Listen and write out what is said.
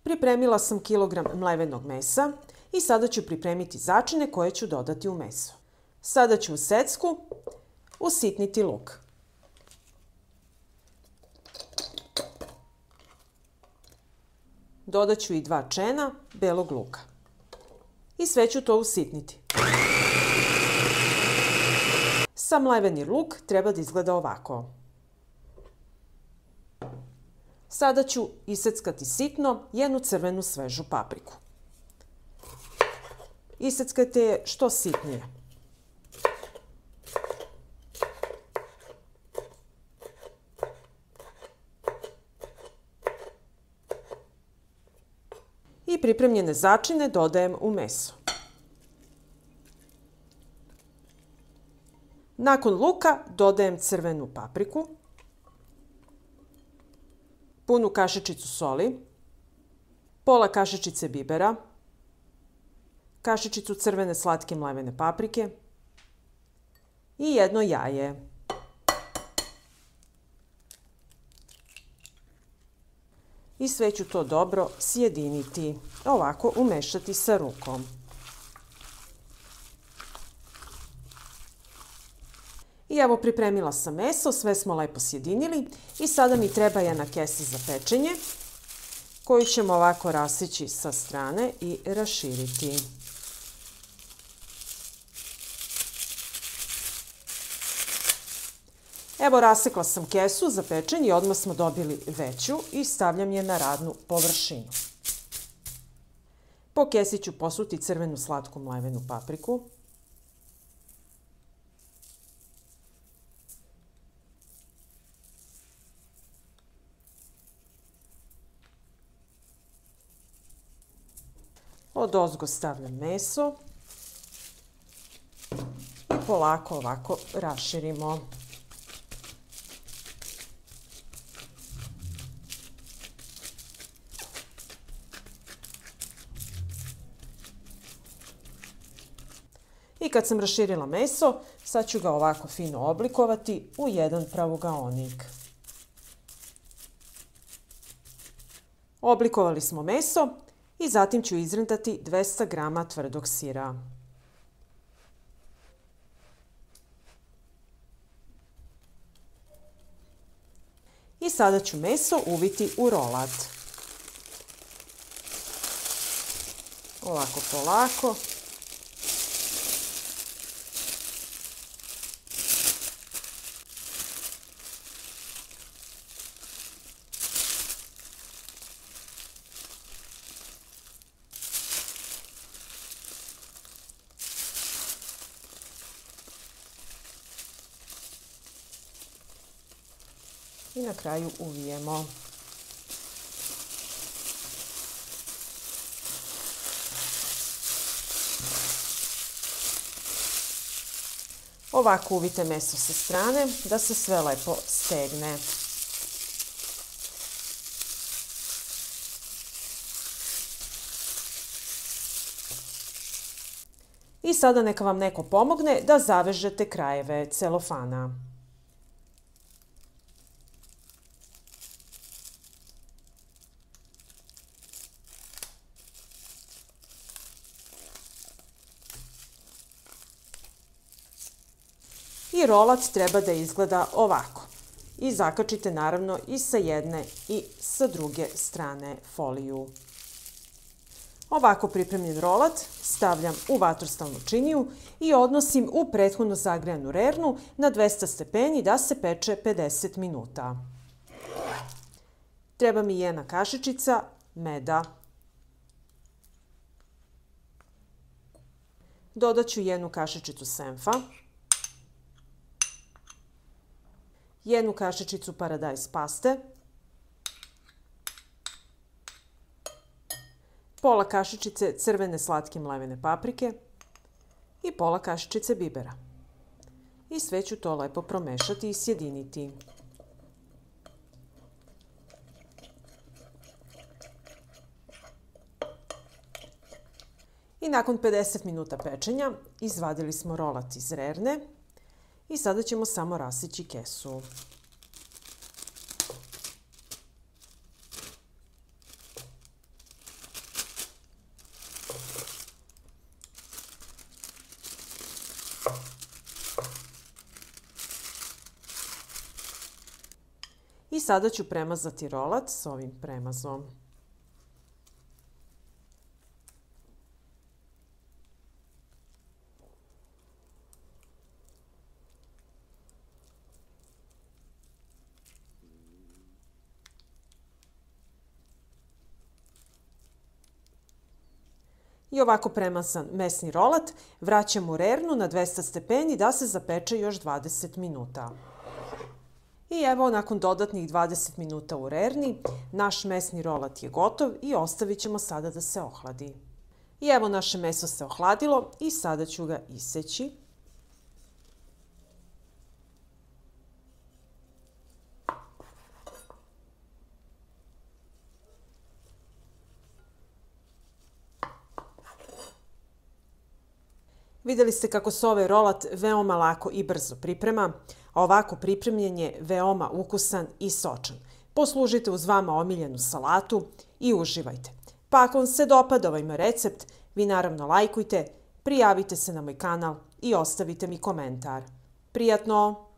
Pripremila sam kilogram mlevenog mesa i sada ću pripremiti začine koje ću dodati u meso. Sada ću u secku usitniti luk. Dodat ću i 2 čena belog luka. I sve ću to usitniti. Sam mleveni luk treba da izgleda ovako. Sada ću iseckati sitno jednu crvenu svežu papriku. Iseckajte je što sitnije. I pripremljene začine dodajem u meso. Nakon luka dodajem crvenu papriku, punu kašičicu soli, pola kašičice bibera, kašičicu crvene slatke mlevene paprike i jedno jaje. I sve ću to dobro sjediniti, ovako umešati sa rukom. I evo pripremila sam meso, sve smo lepo sjedinili i sada mi treba jedna kesa za pečenje koju ćemo ovako raseći sa strane i raširiti. Evo rasekla sam kesu za pečenje i odmah smo dobili veću i stavljam je na radnu površinu. Po kesi ću posuti crvenu slatku mlevenu papriku. Odozgo stavljam meso i polako ovako raširimo. I kad sam raširila meso, sad ću ga ovako fino oblikovati u jedan pravogaonik. Oblikovali smo meso i zatim ću izrentati 200 grama tvrdog sira. I sada ću meso uviti u rolat. Ovako polako. I na kraju uvijemo. Ovako uvite meso sa strane da se sve lepo stegne. I sada neka vam neko pomogne da zavežete krajeve celofana. I rolat treba da izgleda ovako. I zakačite naravno i sa jedne i sa druge strane foliju. Ovako pripremljen rolat stavljam u vatrostalnu činiju i odnosim u prethodno zagrejanu rernu na 200 stepeni da se peče 50 minuta. Treba mi jedna kašičica meda. Dodat ću jednu kašičicu senfa. Jednu kašičicu paradajz paste, pola kašičice crvene slatke mlevene paprike i pola kašičice bibera. I sve ću to lepo promešati i sjediniti. I nakon 50 minuta pečenja izvadili smo rolat iz rerne i sada ćemo samo raseći kesu. I sada ću premazati rolat s ovim premazom. I ovako premazan mesni rolat vraćam u rernu na 200 stepeni da se zapeče još 20 minuta. I evo, nakon dodatnih 20 minuta u rerni, naš mesni rolat je gotov i ostavit ćemo sada da se ohladi. I evo, naše meso se ohladilo i sada ću ga iseći. Vidjeli ste kako se ovaj rolat veoma lako i brzo priprema, a ovako pripremljen je veoma ukusan i sočan. Poslužite uz vama omiljenu salatu i uživajte. Pa ako vam se dopada ovaj moj recept, vi naravno lajkujte, prijavite se na moj kanal i ostavite mi komentar. Prijatno!